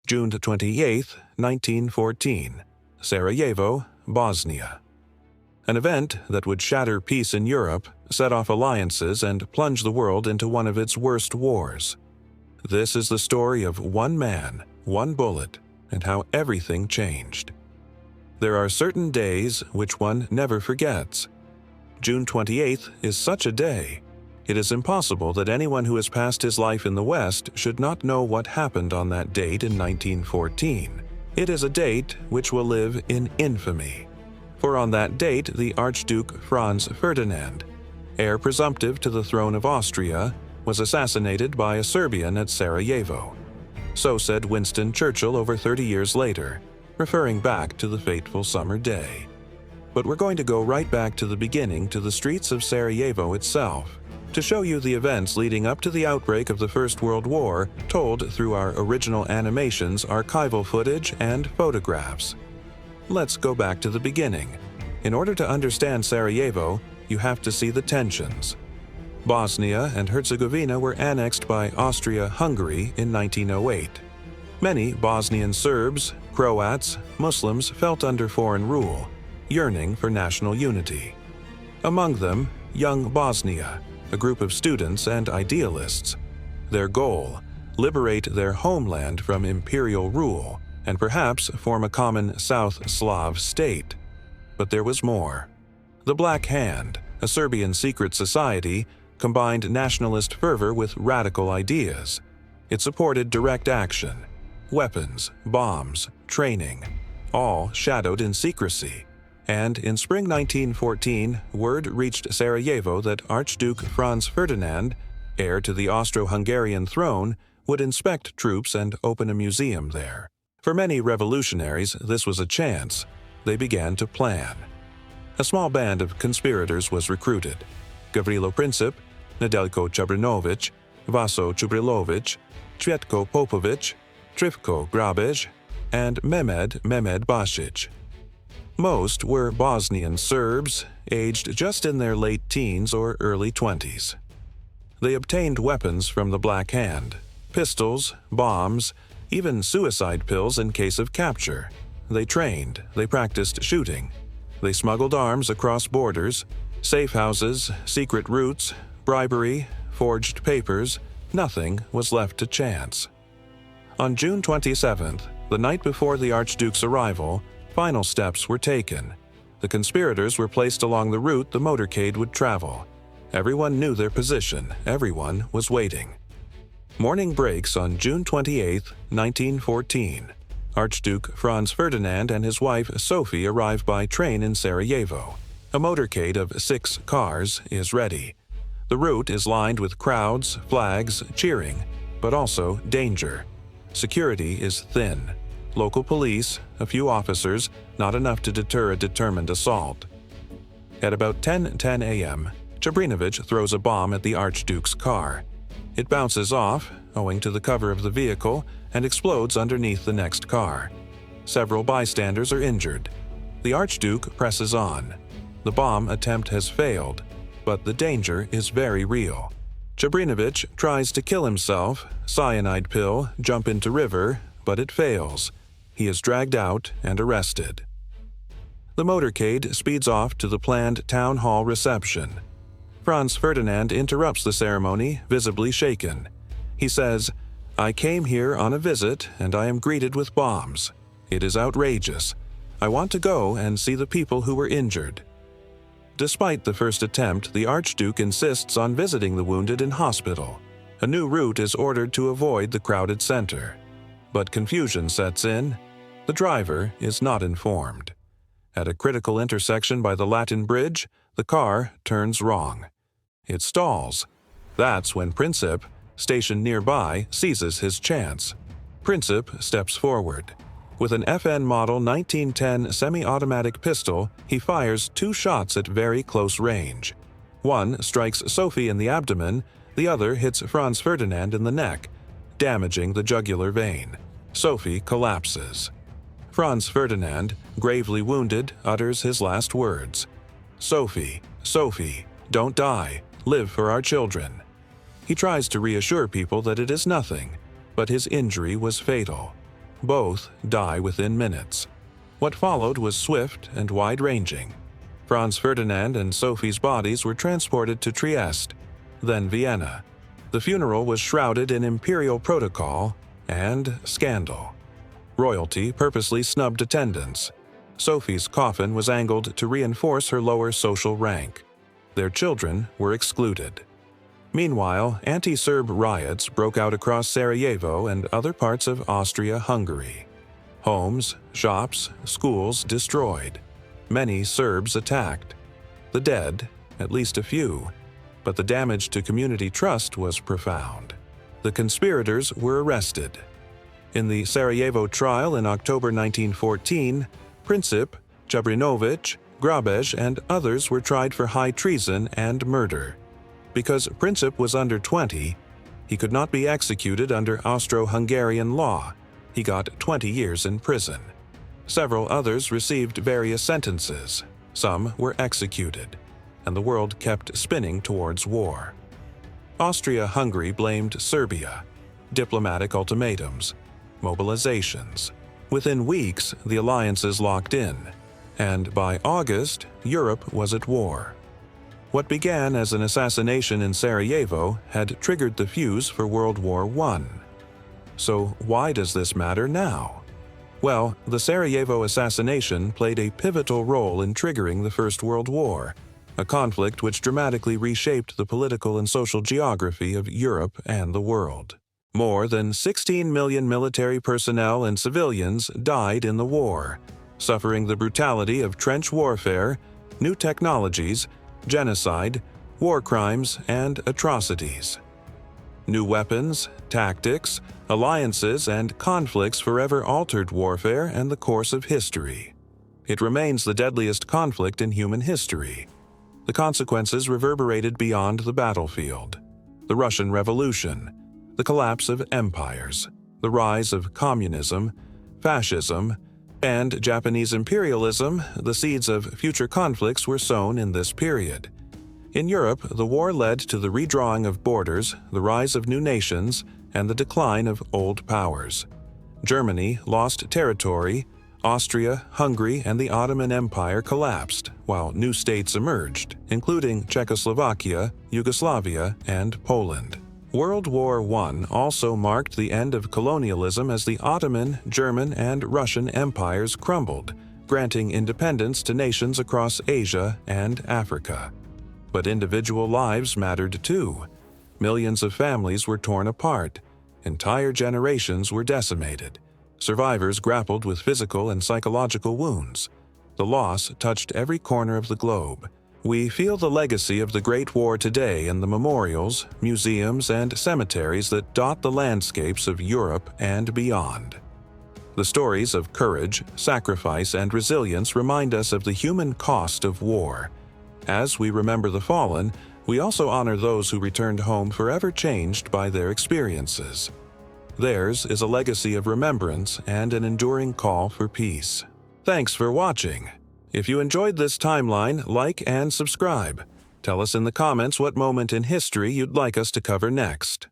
June 28, 1914, Sarajevo, Bosnia. An event that would shatter peace in Europe, set off alliances, and plunge the world into one of its worst wars. This is the story of one man, one bullet, and how everything changed. There are certain days which one never forgets. June 28th is such a day. It is impossible that anyone who has passed his life in the West should not know what happened on that date in 1914. It is a date which will live in infamy. For on that date, the Archduke Franz Ferdinand, heir presumptive to the throne of Austria, was assassinated by a Serbian at Sarajevo. So said Winston Churchill over 30 years later, referring back to the fateful summer day. But we're going to go right back to the beginning, to the streets of Sarajevo itself, to show you the events leading up to the outbreak of the First World War, told through our original animations, archival footage, and photographs. Let's go back to the beginning. In order to understand Sarajevo, you have to see the tensions. Bosnia and Herzegovina were annexed by Austria-Hungary in 1908. Many Bosnian Serbs, Croats, Muslims felt under foreign rule, yearning for national unity. Among them, Young Bosnia, a group of students and idealists. Their goal: liberate their homeland from imperial rule and perhaps form a common South Slav state. But there was more. The Black Hand, a Serbian secret society, combined nationalist fervor with radical ideas. It supported direct action, weapons, bombs, training, all shadowed in secrecy. And in spring 1914, word reached Sarajevo that Archduke Franz Ferdinand, heir to the Austro-Hungarian throne, would inspect troops and open a museum there. For many revolutionaries, this was a chance. They began to plan. A small band of conspirators was recruited: Gavrilo Princip, Nedeljko Čabrinović, Vaso Čubrilović, Cvetko Popović, Trifko Grabej, and Mehmed Basić. Most were Bosnian Serbs, aged just in their late teens or early 20s. They obtained weapons from the Black Hand: pistols, bombs, even suicide pills in case of capture. They trained, they practiced shooting. They smuggled arms across borders, safe houses, secret routes, bribery, forged papers. Nothing was left to chance. On June 27th, the night before the Archduke's arrival, final steps were taken. The conspirators were placed along the route the motorcade would travel. Everyone knew their position. Everyone was waiting. Morning breaks on June 28, 1914. Archduke Franz Ferdinand and his wife Sophie arrive by train in Sarajevo. A motorcade of 6 cars is ready. The route is lined with crowds, flags, cheering, but also danger. Security is thin. Local police, a few officers, not enough to deter a determined assault. At about 10:10 a.m., Čabrinović throws a bomb at the Archduke's car. It bounces off, owing to the cover of the vehicle, and explodes underneath the next car. Several bystanders are injured. The Archduke presses on. The bomb attempt has failed, but the danger is very real. Čabrinović tries to kill himself, cyanide pill, jump into river, but it fails. He is dragged out and arrested. The motorcade speeds off to the planned town hall reception. Franz Ferdinand interrupts the ceremony, visibly shaken. He says, "I came here on a visit and I am greeted with bombs. It is outrageous. I want to go and see the people who were injured." Despite the first attempt, the Archduke insists on visiting the wounded in hospital. A new route is ordered to avoid the crowded center. But confusion sets in. The driver is not informed. At a critical intersection by the Latin Bridge, the car turns wrong. It stalls. That's when Princip, stationed nearby, seizes his chance. Princip steps forward. With an FN Model 1910 semi-automatic pistol, he fires 2 shots at very close range. One strikes Sophie in the abdomen, the other hits Franz Ferdinand in the neck, damaging the jugular vein. Sophie collapses. Franz Ferdinand, gravely wounded, utters his last words. "Sophie, Sophie, don't die. Live for our children." He tries to reassure people that it is nothing, but his injury was fatal. both die within minutes. What followed was swift and wide-ranging. Franz Ferdinand and Sophie's bodies were transported to Trieste, then Vienna. The funeral was shrouded in imperial protocol and scandal. Royalty purposely snubbed attendance. Sophie's coffin was angled to reinforce her lower social rank. Their children were excluded. Meanwhile, anti-Serb riots broke out across Sarajevo and other parts of Austria-Hungary. Homes, shops, schools destroyed. Many Serbs attacked. The dead, at least a few, but the damage to community trust was profound. The conspirators were arrested. In the Sarajevo trial in October 1914, Princip, Jabrinovic, Grabej, and others were tried for high treason and murder. Because Princip was under 20, he could not be executed under Austro-Hungarian law. He got 20 years in prison. Several others received various sentences. Some were executed, and the world kept spinning towards war. Austria-Hungary blamed Serbia. Diplomatic ultimatums, mobilizations. Within weeks, the alliances locked in, and by August, Europe was at war. What began as an assassination in Sarajevo had triggered the fuse for World War I. So why does this matter now? Well, the Sarajevo assassination played a pivotal role in triggering the First World War, a conflict which dramatically reshaped the political and social geography of Europe and the world. More than 16 million military personnel and civilians died in the war, suffering the brutality of trench warfare, new technologies, genocide, war crimes, and atrocities. New weapons, tactics, alliances, and conflicts forever altered warfare and the course of history. It remains the deadliest conflict in human history. The consequences reverberated beyond the battlefield. The Russian Revolution, the collapse of empires, the rise of communism, fascism, and Japanese imperialism, the seeds of future conflicts were sown in this period. In Europe, the war led to the redrawing of borders, the rise of new nations, and the decline of old powers. Germany lost territory, Austria, Hungary, and the Ottoman Empire collapsed, while new states emerged, including Czechoslovakia, Yugoslavia, and Poland. World War I also marked the end of colonialism as the Ottoman, German, and Russian empires crumbled, granting independence to nations across Asia and Africa. But individual lives mattered too. Millions of families were torn apart. Entire generations were decimated. Survivors grappled with physical and psychological wounds. The loss touched every corner of the globe. We feel the legacy of the Great War today in the memorials, museums, and cemeteries that dot the landscapes of Europe and beyond. The stories of courage, sacrifice, and resilience remind us of the human cost of war. As we remember the fallen, we also honor those who returned home forever changed by their experiences. Theirs is a legacy of remembrance and an enduring call for peace. Thanks for watching. If you enjoyed this timeline, like and subscribe. Tell us in the comments what moment in history you'd like us to cover next.